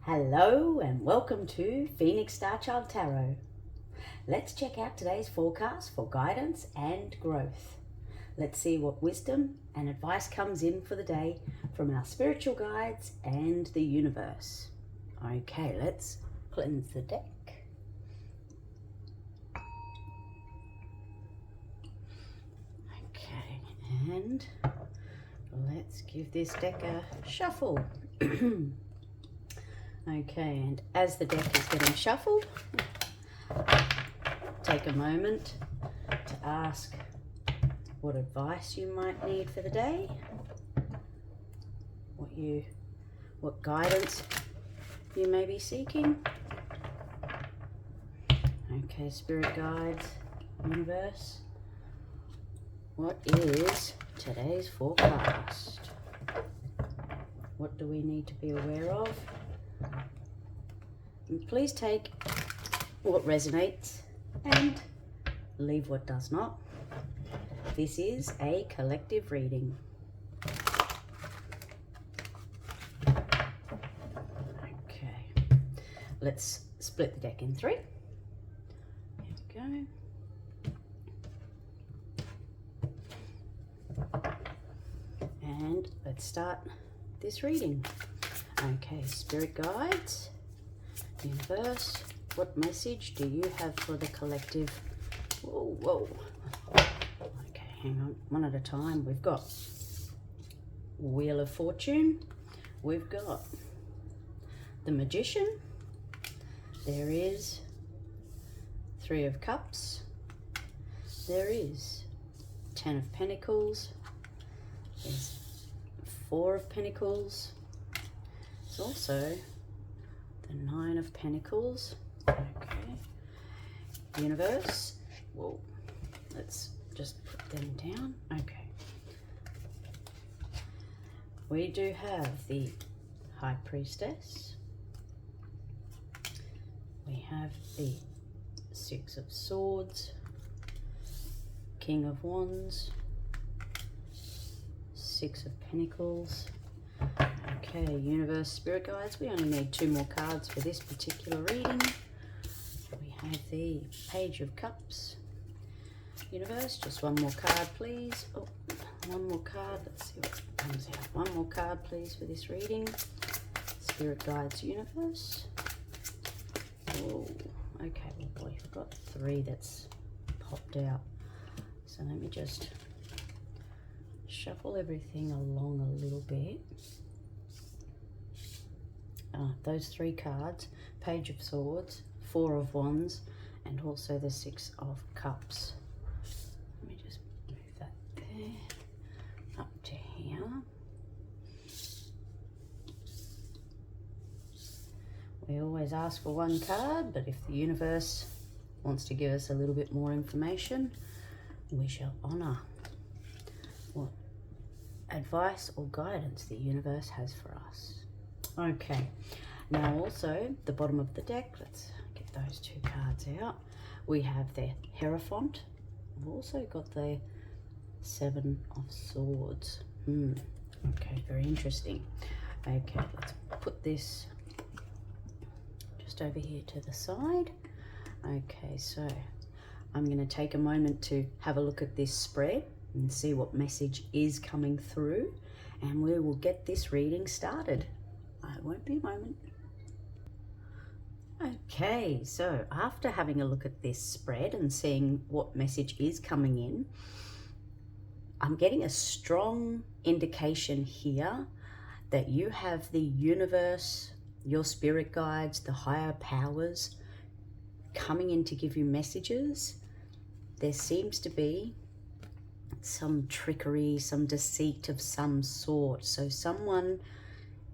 Hello and welcome to Phoenix Starchild Tarot. Let's check out today's forecast for guidance and growth. Let's see what wisdom and advice comes in for the day from our spiritual guides and the universe. Okay, let's cleanse the deck. Okay, and let's give this deck a shuffle. Okay, and as the deck is getting shuffled, take a moment to ask what advice you might need for the day, what guidance you may be seeking. Okay, spirit guides, universe, what is today's forecast? What do we need to be aware of? And please take what resonates and leave what does not. This is a collective reading. Okay, let's split the deck in three. Here we go. And let's start this reading. Okay, spirit guides, universe, what message do you have for the collective? Whoa. Okay, hang on, one at a time. We've got Wheel of Fortune, we've got the Magician, there is Three of Cups, there is Ten of Pentacles, there's Four of Pentacles, there's also the Nine of Pentacles. Okay, universe, whoa, let's just put them down. Okay, we do have the High Priestess, we have the Six of Swords, King of Wands, Six of Pentacles. Okay, universe, spirit guides, we only need two more cards for this particular reading. We have the Page of Cups. Universe, just one more card, please. Oh, one more card. Let's see what comes out. One more card, please, for this reading. Spirit guides, universe. Oh, okay, well, boy, I've got three that's popped out. So let me just shuffle everything along a little bit. Those three cards, Page of Swords, Four of Wands, and also the Six of Cups. Let me just move that there, up to here. We always ask for one card, but if the universe wants to give us a little bit more information, we shall honour what advice or guidance the universe has for us. Okay, now also the bottom of the deck, let's get those two cards out. We have the Hierophant. We've also got the Seven of Swords. Okay, very interesting. Okay, let's put this just over here to the side. Okay, so I'm going to take a moment to have a look at this spread and see what message is coming through, and we will get this reading started. It won't be a moment. Okay, so after having a look at this spread and seeing what message is coming in, I'm getting a strong indication here that you have the universe, your spirit guides, the higher powers coming in to give you messages. There seems to be some trickery, some deceit of some sort. So someone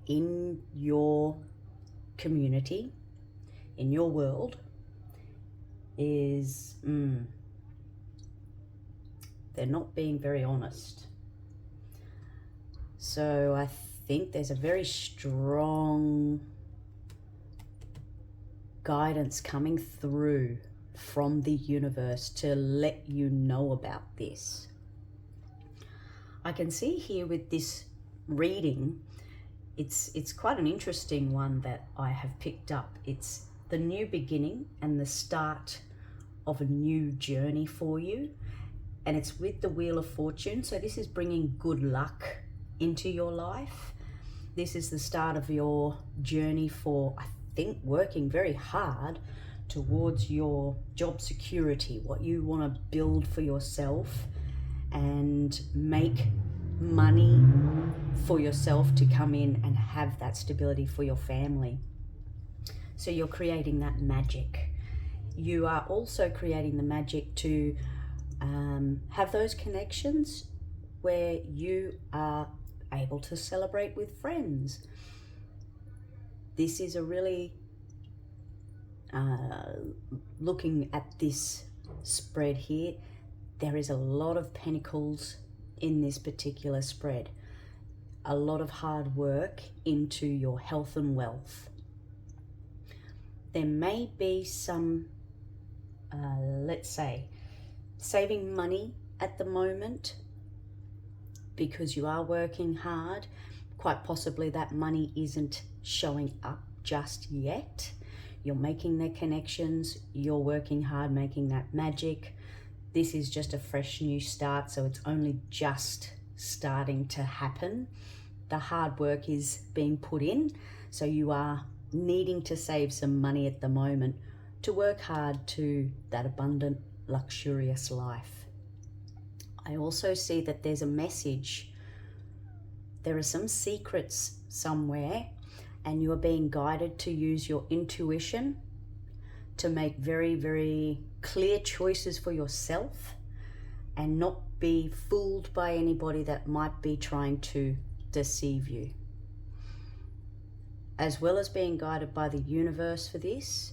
in your community, in your world, is they're not being very honest. So I think there's a very strong guidance coming through from the universe to let you know about this. I can see here with this reading it's quite an interesting one that I have picked up. It's the new beginning and the start of a new journey for you. And it's with the Wheel of Fortune. So this is bringing good luck into your life. This is the start of your journey for, I think, working very hard towards your job security, what you want to build for yourself and make money for yourself to come in and have that stability for your family. So you're creating that magic. You are also creating the magic to have those connections where you are able to celebrate with friends. This is a really, looking at this spread here, there is a lot of pentacles in this particular spread. A lot of hard work into your health and wealth. There may be some, let's say, saving money at the moment because you are working hard. Quite possibly that money isn't showing up just yet. You're making the connections, you're working hard, making that magic. This is just a fresh new start, so it's only just starting to happen. The hard work is being put in, so you are needing to save some money at the moment to work hard to that abundant, luxurious life. I also see that there's a message. There are some secrets somewhere, and you are being guided to use your intuition to make very, very clear choices for yourself and not be fooled by anybody that might be trying to deceive you. As well as being guided by the universe for this,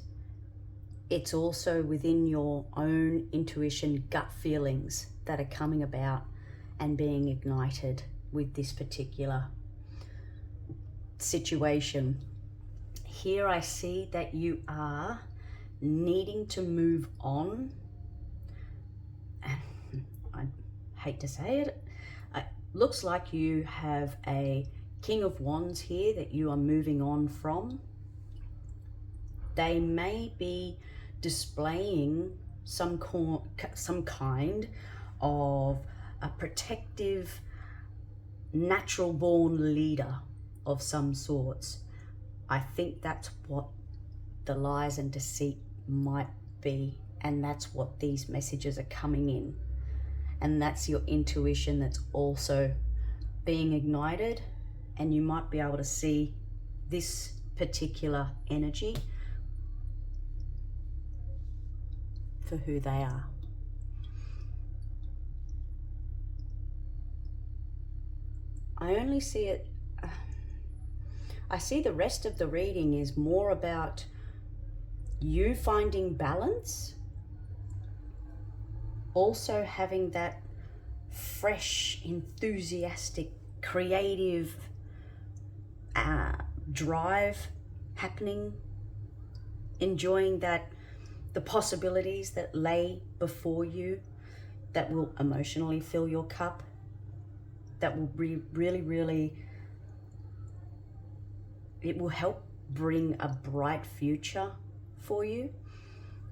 it's also within your own intuition, gut feelings that are coming about and being ignited with this particular situation. Here I see that you are needing to move on. I hate to say it. It looks like you have a King of Wands here that you are moving on from. They may be displaying some kind of a protective, natural born leader of some sorts. I think that's what the lies and deceit might be, and that's what these messages are coming in. And that's your intuition that's also being ignited, and you might be able to see this particular energy for who they are. I only see it, I see the rest of the reading is more about you finding balance, also having that fresh, enthusiastic, creative drive happening, enjoying the possibilities that lay before you that will emotionally fill your cup, that will be really, it will help bring a bright future for you.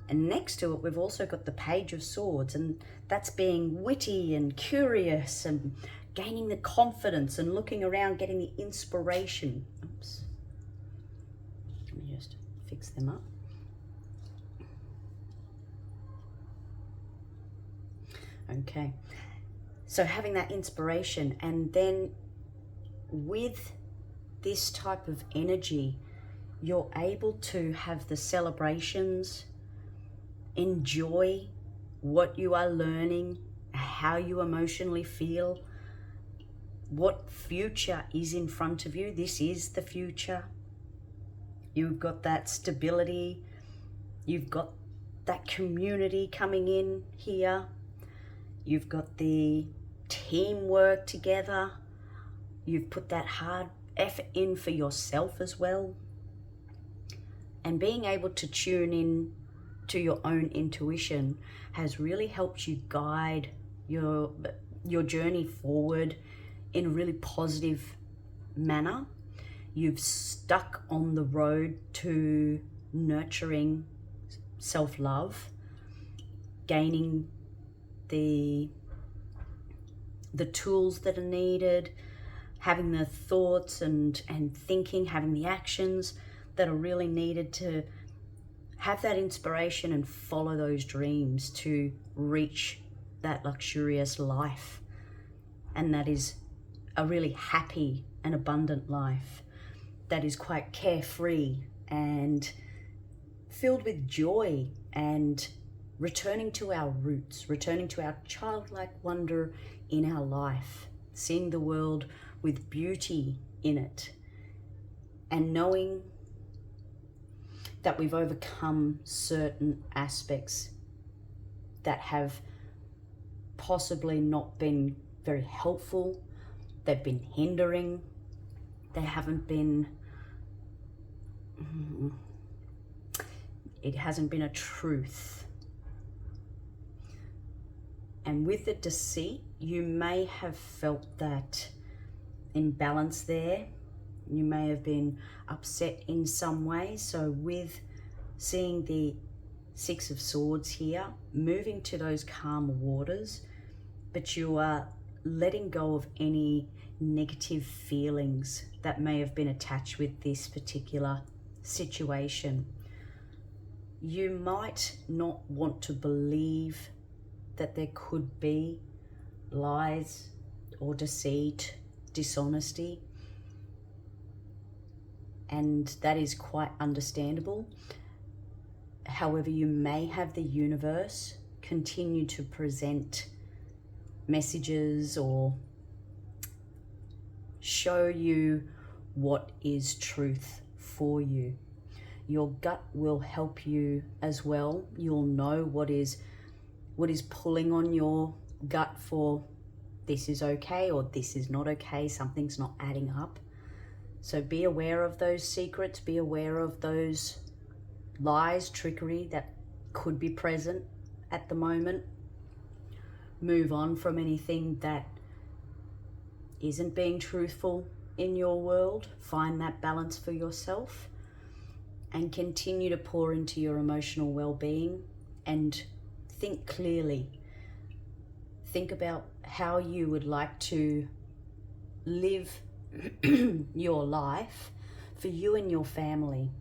And next to it, we've also got the Page of Swords, and that's being witty and curious and gaining the confidence and looking around, getting the inspiration. Oops. Let me just fix them up. Okay. So having that inspiration, and then with this type of energy, you're able to have the celebrations, enjoy what you are learning, how you emotionally feel, what future is in front of you. This is the future. You've got that stability. You've got that community coming in here. You've got the teamwork together. You've put that hard effort in for yourself as well. And being able to tune in to your own intuition has really helped you guide your journey forward in a really positive manner. you've stuck on the road to nurturing self-love, gaining the tools that are needed, having the thoughts and thinking, having the actions that are really needed to have that inspiration and follow those dreams to reach that luxurious life. And that is a really happy and abundant life that is quite carefree and filled with joy and returning to our roots, returning to our childlike wonder in our life, seeing the world with beauty in it, and knowing that we've overcome certain aspects that have possibly not been very helpful, they've been hindering, they haven't been, it hasn't been a truth. And with the deceit, you may have felt that imbalance there. You may have been upset in some way. So with seeing the Six of Swords here, moving to those calm waters, but you are letting go of any negative feelings that may have been attached with this particular situation. You might not want to believe that there could be lies or deceit, dishonesty, and that is quite understandable. However, you may have the universe continue to present messages or show you what is truth for you. Your gut will help you as well. You'll know what is pulling on your gut for this is okay or this is not okay, something's not adding up. So be aware of those secrets, be aware of those lies, trickery that could be present at the moment. Move on from anything that isn't being truthful in your world. Find that balance for yourself and continue to pour into your emotional well-being and think clearly. Think about how you would like to live your life for you and your family.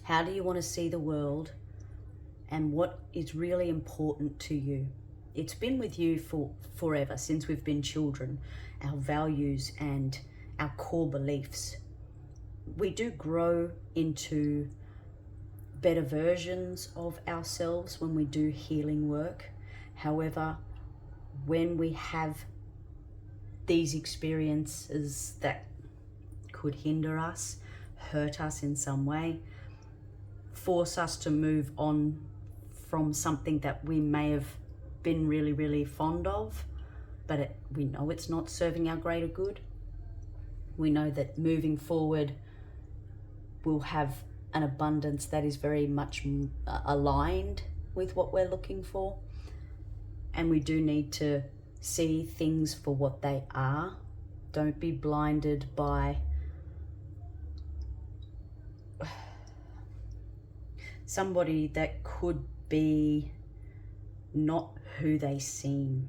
How do you want to see the world, and what is really important to you? It's been with you for forever, since we've been children, our values and our core beliefs. We do grow into better versions of ourselves when we do healing work. However, when we have these experiences that could hinder us, hurt us in some way, force us to move on from something that we may have been really, really fond of, but we know it's not serving our greater good. We know that moving forward, we'll have an abundance that is very much aligned with what we're looking for. And we do need to see things for what they are. Don't be blinded by somebody that could be not who they seem.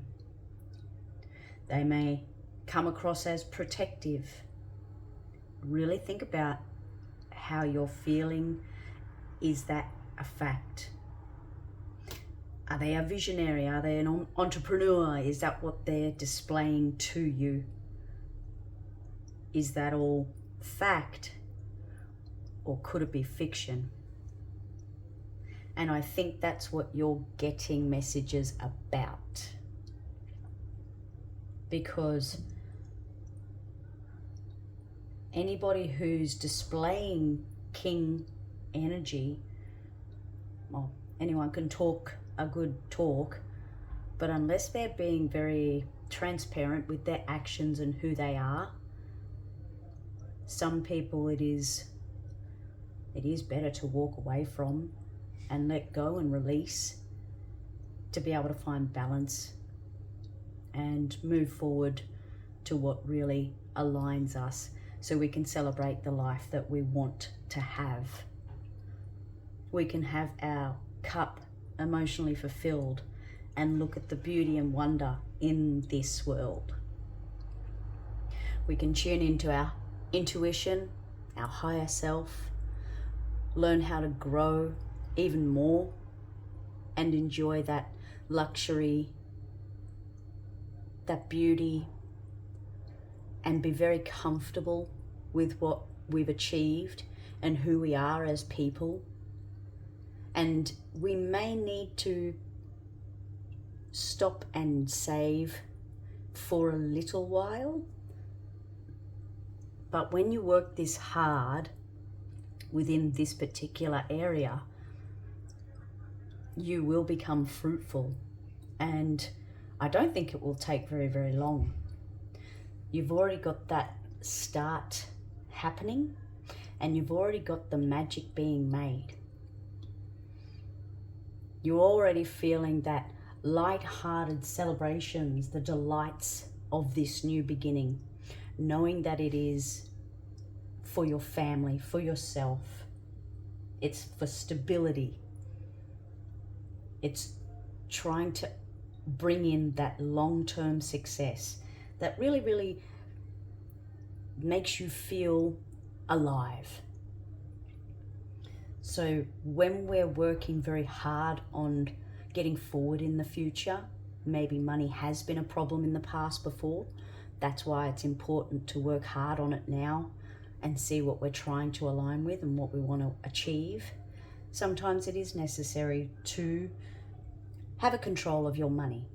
They may come across as protective. Really think about how you're feeling. Is that a fact? Are they a visionary? Are they an entrepreneur? Is that what they're displaying to you? Is that all fact, or could it be fiction? And I think that's what you're getting messages about. Because anybody who's displaying king energy, well, anyone can talk a good talk, but unless they're being very transparent with their actions and who they are, some people it is better to walk away from and let go and release, to be able to find balance and move forward to what really aligns us. so we can celebrate the life that we want to have. We can have our cup emotionally fulfilled and look at the beauty and wonder in this world. We can tune into our intuition, our higher self, learn how to grow even more and enjoy that luxury, that beauty, and be very comfortable with what we've achieved and who we are as people. And we may need to stop and save for a little while. But when you work this hard within this particular area, you will become fruitful. And I don't think it will take very, very long. You've already got that start happening, and you've already got the magic being made. You're already feeling that light-hearted celebrations, the delights of this new beginning, knowing that it is for your family, for yourself. It's for stability. It's trying to bring in that long-term success that really, really makes you feel alive. So when we're working very hard on getting forward in the future, maybe money has been a problem in the past before, that's why it's important to work hard on it now and see what we're trying to align with and what we want to achieve. Sometimes it is necessary to have a control of your money.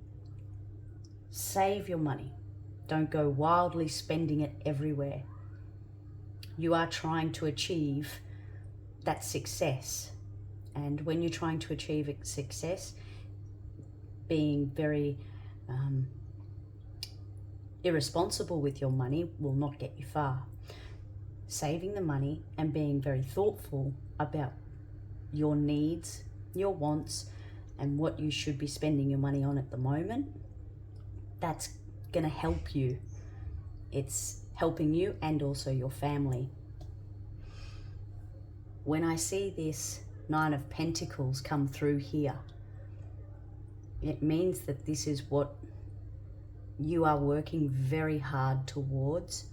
Save your money. Don't go wildly spending it everywhere. You are trying to achieve that success. And when you're trying to achieve success, being very irresponsible with your money will not get you far. Saving the money and being very thoughtful about your needs, your wants, and what you should be spending your money on at the moment, that's going to help you. It's helping you and also your family. When I see this Nine of Pentacles come through here, it means that this is what you are working very hard towards,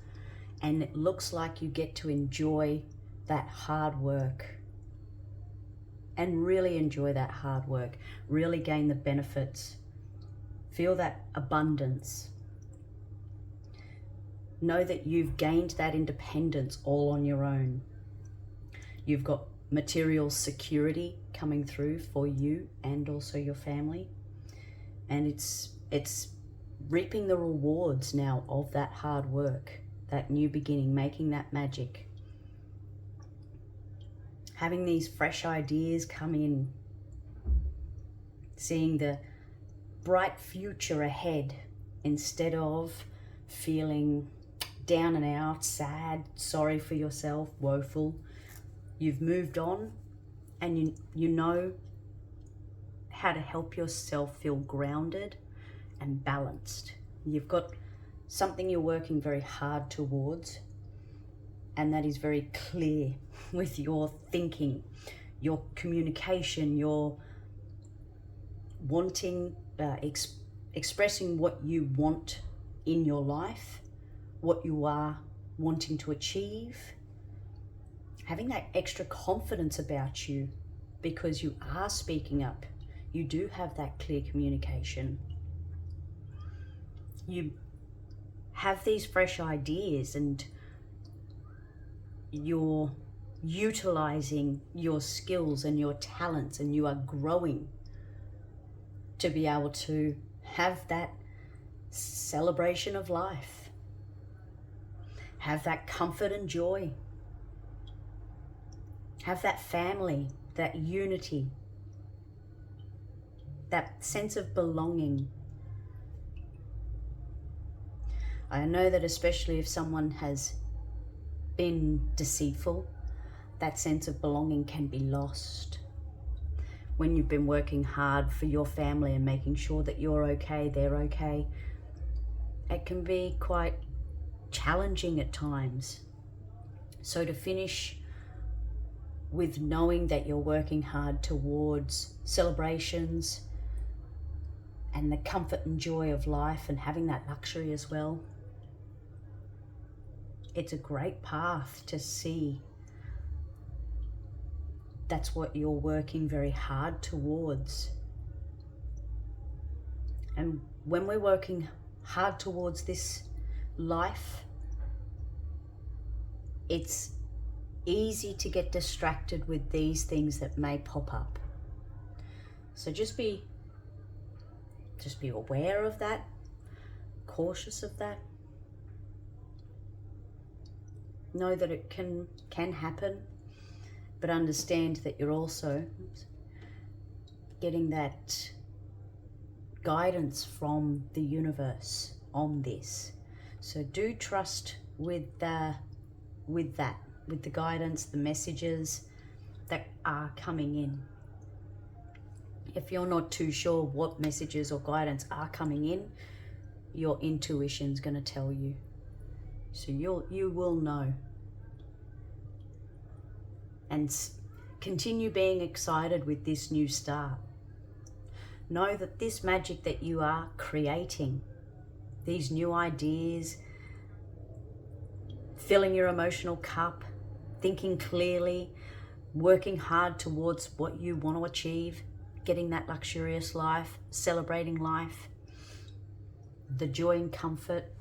and it looks like you get to enjoy that hard work and really enjoy that hard work, really gain the benefits, feel that abundance. Know that you've gained that independence all on your own. You've got material security coming through for you and also your family. And it's reaping the rewards now of that hard work, that new beginning, making that magic. Having these fresh ideas come in, seeing the bright future ahead instead of feeling down and out, sad, sorry for yourself, woeful. You've moved on, and you know how to help yourself feel grounded and balanced. You've got something you're working very hard towards, and that is very clear with your thinking, your communication, your wanting, expressing what you want in your life, what you are wanting to achieve, having that extra confidence about you because you are speaking up. You do have that clear communication. You have these fresh ideas and you're utilizing your skills and your talents, and you are growing to be able to have that celebration of life, have that comfort and joy, have that family, that unity, that sense of belonging. I know that especially if someone has been deceitful, that sense of belonging can be lost. When you've been working hard for your family and making sure that you're okay, they're okay, it can be quite challenging at times So to finish with knowing that you're working hard towards celebrations and the comfort and joy of life and having that luxury as well, it's a great path to see that's what you're working very hard towards. And when we're working hard towards this life, it's easy to get distracted with these things that may pop up. So just be aware of that, cautious of that. Know that it can happen, but understand that you're also getting that guidance from the universe on this. So do trust with the guidance, the messages that are coming in. If you're not too sure what messages or guidance are coming in, your intuition's going to tell you. So you will know. And continue being excited with this new start. Know that this magic that you are creating, these new ideas, filling your emotional cup, thinking clearly, working hard towards what you want to achieve, getting that luxurious life, celebrating life, the joy and comfort,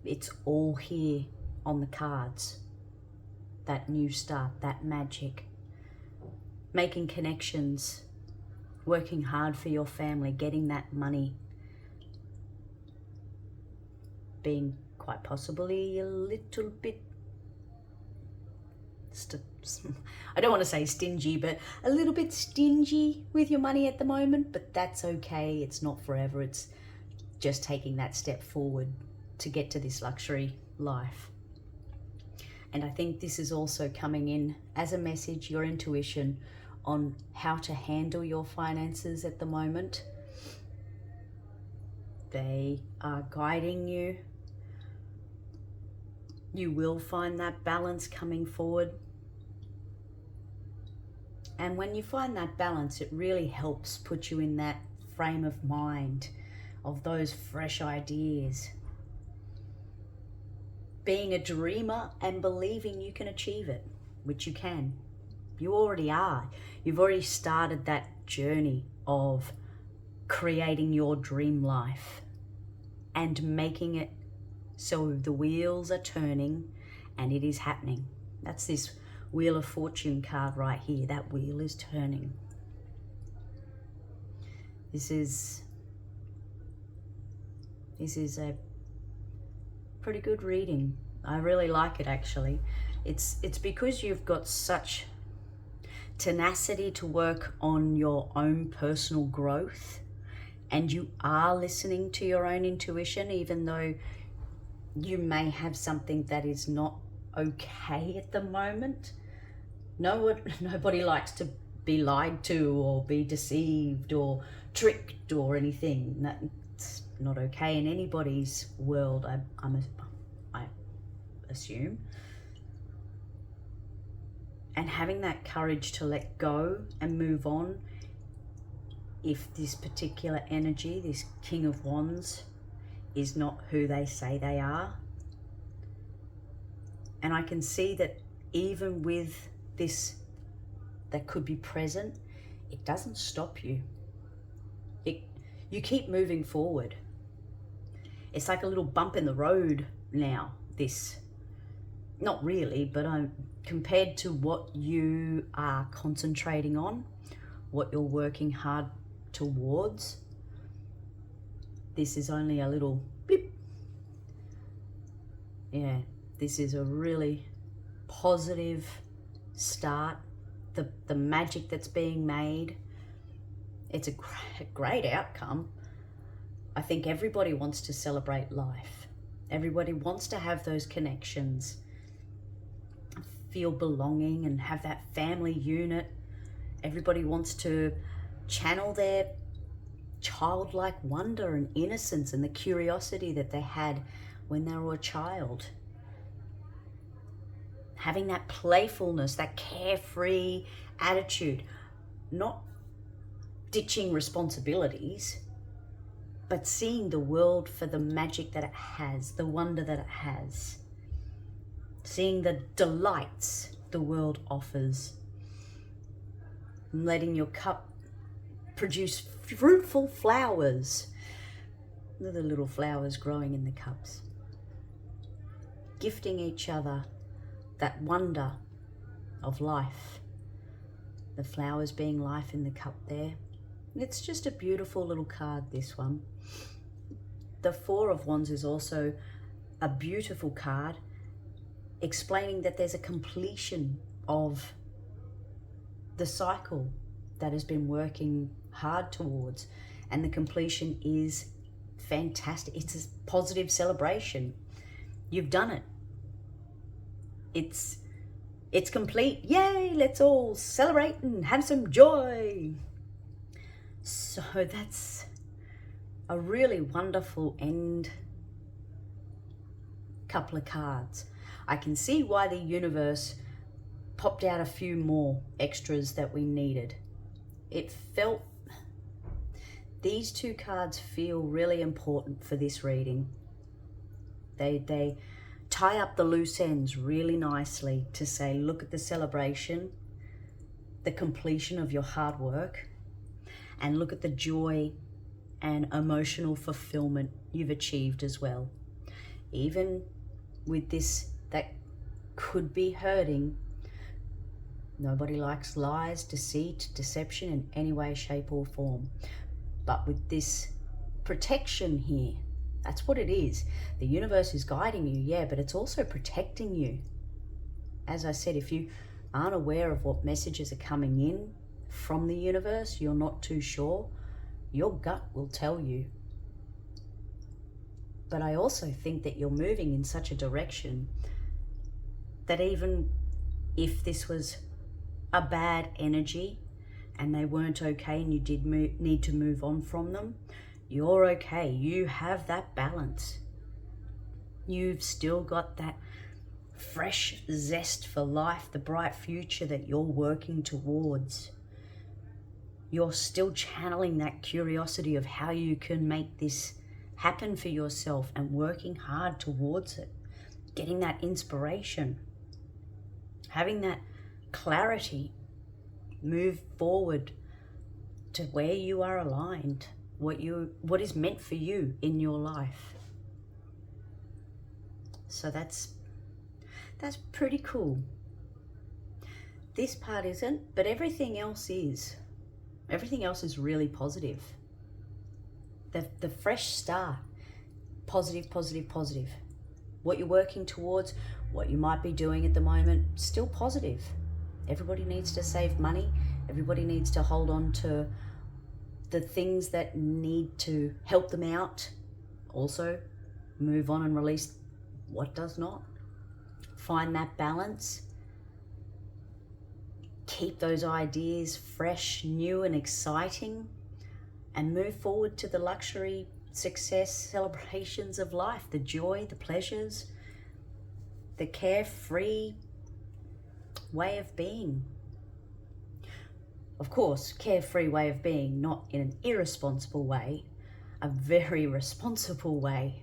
it's all here on the cards. That new start, that magic, making connections, working hard for your family, getting that money, being quite possibly a little bit, I don't want to say stingy, but a little bit stingy with your money at the moment, but that's okay. It's not forever. It's just taking that step forward to get to this luxury life. And I think this is also coming in as a message, your intuition on how to handle your finances at the moment. They are guiding you. You will find that balance coming forward. And when you find that balance, it really helps put you in that frame of mind of those fresh ideas. Being a dreamer and believing you can achieve it, which you can. You already are. You've already started that journey of creating your dream life and making it so the wheels are turning and it is happening. That's this Wheel of Fortune card right here. That wheel is turning. This is a pretty good reading. I really like it, actually. It's because you've got such tenacity to work on your own personal growth, and you are listening to your own intuition, even though you may have something that is not okay at the moment. Nobody likes to be lied to or be deceived or tricked or anything. That's not okay in anybody's world, I assume. And having that courage to let go and move on if this particular energy, this King of Wands, is not who they say they are. And I can see that even with this that could be present, it doesn't stop you. You keep moving forward. It's like a little bump in the road now, this. Not really, but compared to what you are concentrating on, what you're working hard towards, this is only a little blip. Yeah, this is a really positive start. The magic that's being made, it's a great outcome. I think everybody wants to celebrate life. Everybody wants to have those connections, feel belonging and have that family unit. Everybody wants to channel their childlike wonder and innocence and the curiosity that they had when they were a child. having that playfulness, that carefree attitude, not ditching responsibilities, but seeing the world for the magic that it has, the wonder that it has, seeing the delights the world offers, letting your cup produce fruitful flowers. Look at the little flowers growing in the cups. Gifting each other that wonder of life. The flowers being life in the cup there. It's just a beautiful little card, this one. The Four of Wands is also a beautiful card, explaining that there's a completion of the cycle that has been working hard towards, and the completion is fantastic. It's a positive celebration. You've done it. It's complete. Yay, let's all celebrate and have some joy. So that's a really wonderful end couple of cards. I can see why the universe popped out a few more extras that we needed. It felt, these two cards feel really important for this reading. They tie up the loose ends really nicely to say, look at the celebration, the completion of your hard work, and look at the joy and emotional fulfillment you've achieved as well. Even with this that could be hurting, nobody likes lies, deceit, deception in any way, shape or form. But with this protection here, that's what it is. The universe is guiding you, yeah, but it's also protecting you. As I said, if you aren't aware of what messages are coming in from the universe, you're not too sure, your gut will tell you. But I also think that you're moving in such a direction that even if this was a bad energy and they weren't okay and you did need to move on from them, you're okay. You have that balance. You've still got that fresh zest for life, the bright future that you're working towards. You're still channeling that curiosity of how you can make this happen for yourself and working hard towards it, getting that inspiration, having that clarity, move forward to where you are aligned, what is meant for you in your life. So that's pretty cool. This part isn't, but everything else is. Everything else is really positive. The fresh start, positive, positive, positive. What you're working towards, what you might be doing at the moment, still positive. Everybody needs to save money. Everybody needs to hold on to the things that need to help them out. Also, move on and release what does not. Find that balance. Keep those ideas fresh, new and exciting, and move forward to the luxury, success, celebrations of life, the joy, the pleasures, the carefree way of being. Of course, carefree way of being, not in an irresponsible way, a very responsible way.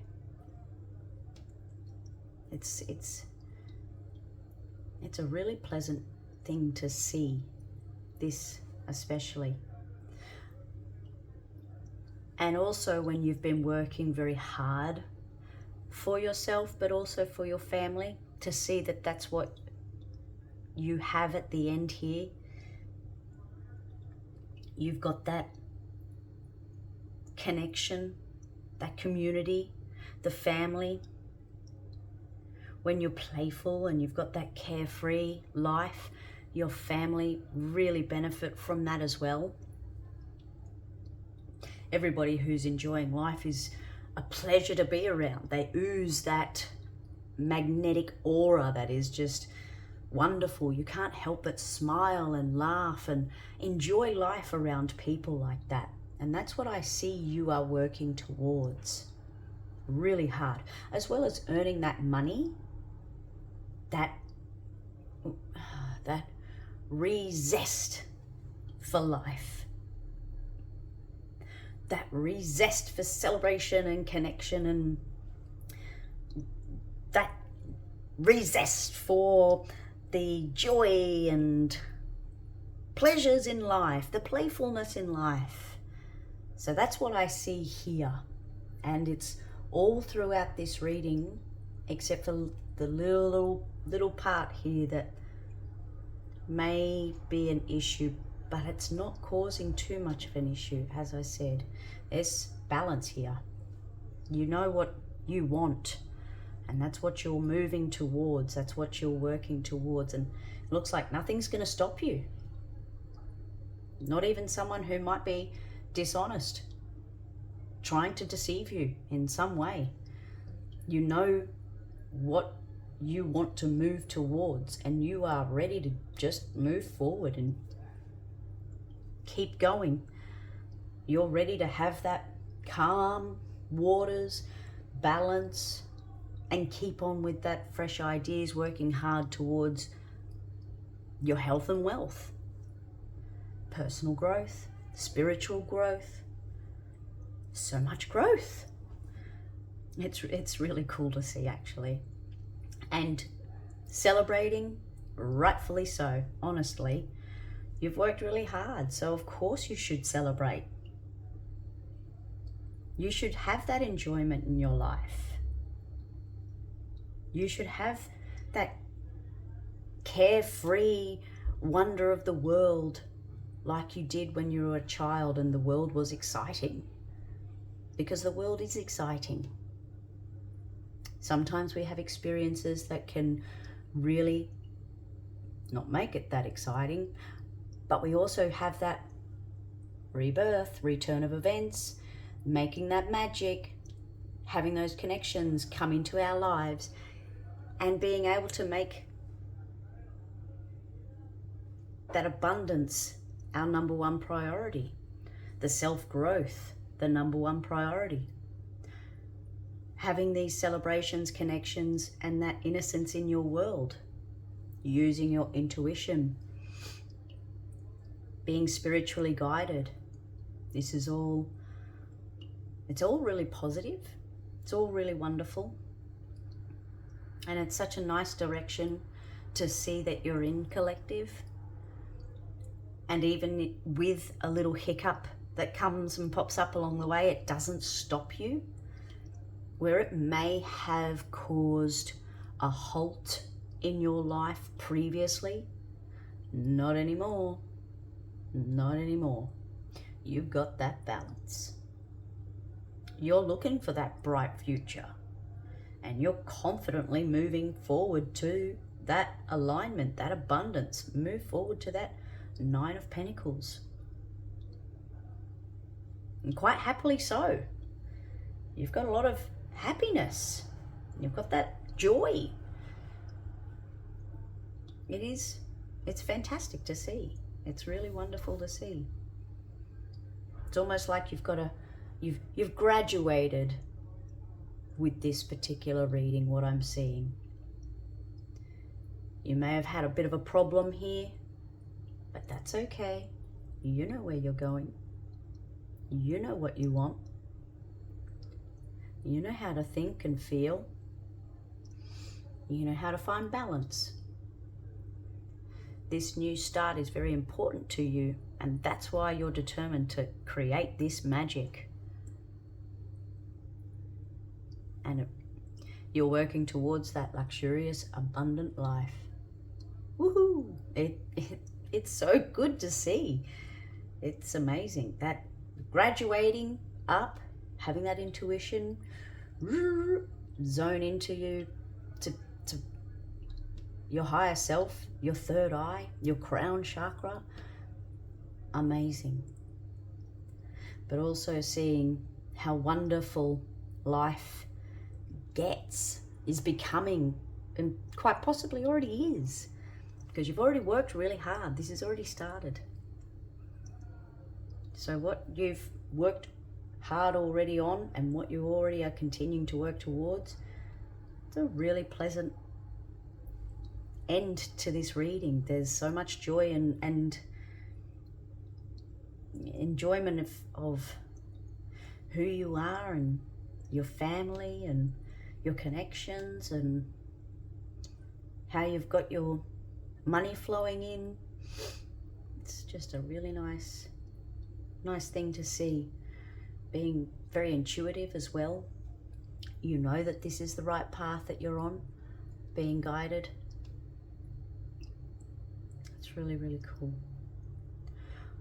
It's a really pleasant thing to see, this especially. And also when you've been working very hard for yourself, but also for your family, to see that that's what you have at the end here. You've got that connection, that community, the family. When you're playful and you've got that carefree life, your family really benefit from that as well. Everybody who's enjoying life is a pleasure to be around. They ooze that magnetic aura that is just wonderful. You can't help but smile and laugh and enjoy life around people like that. And that's what I see you are working towards really hard, as well as earning that money that that zest for life, that zest for celebration and connection, and that zest for the joy and pleasures in life, the playfulness in life. So that's what I see here. And it's all throughout this reading, except for the little part here that may be an issue, but it's not causing too much of an issue. As I said, there's balance here. You know what you want, and that's what you're moving towards. That's what you're working towards. And it looks like nothing's going to stop you. Not even someone who might be dishonest, trying to deceive you in some way. You know what you want to move towards, and you are ready to just move forward and keep going. You're ready to have that calm waters, balance, and keep on with that fresh ideas, working hard towards your health and wealth, personal growth, spiritual growth, so much growth. It's really cool to see, actually. And celebrating, rightfully so, honestly. You've worked really hard, so of course you should celebrate. You should have that enjoyment in your life. You should have that carefree wonder of the world like you did when you were a child and the world was exciting. Because the world is exciting. Sometimes we have experiences that can really not make it that exciting, but we also have that rebirth, return of events, making that magic, having those connections come into our lives, and being able to make that abundance our number one priority, the self-growth, the number one priority. Having these celebrations, connections, and that innocence in your world, using your intuition, being spiritually guided. This is all, it's all really positive. It's all really wonderful. And it's such a nice direction to see that you're in, collective. And even with a little hiccup that comes and pops up along the way, it doesn't stop you. Where it may have caused a halt in your life previously, not anymore. Not anymore. You've got that balance. You're looking for that bright future, and you're confidently moving forward to that alignment, that abundance. Move forward to that Nine of Pentacles. And quite happily so. You've got a lot of happiness. You've got that joy. It's fantastic to see. It's really wonderful to see. It's almost like you've graduated with this particular reading, what I'm seeing. You may have had a bit of a problem here, but that's okay. You know where you're going. You know what you want. You know how to think and feel. You know how to find balance. This new start is very important to you, and that's why you're determined to create this magic. And you're working towards that luxurious, abundant life. Woohoo! It's so good to see. It's amazing. That graduating up, having that intuition zone into you to your higher self, your third eye, your crown chakra. Amazing. But also seeing how wonderful life is becoming, and quite possibly already is, because you've already worked really hard. This has already started. So what you've worked hard already on, and what you already are continuing to work towards, it's a really pleasant end to this reading. There's so much joy and enjoyment of who you are and your family and your connections and how you've got your money flowing in. It's just a really nice thing to see. Being very intuitive as well. You know that this is the right path that you're on, being guided. It's really, really cool.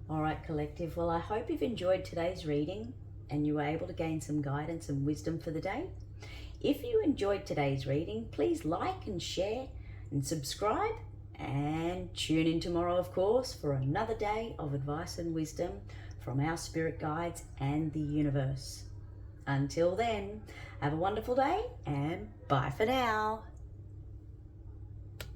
All right, collective. Well, I hope you've enjoyed today's reading and you were able to gain some guidance and wisdom for the day. If you enjoyed today's reading, please like and share and subscribe, and tune in tomorrow, of course, for another day of advice and wisdom from our spirit guides and the universe. Until then, have a wonderful day and bye for now.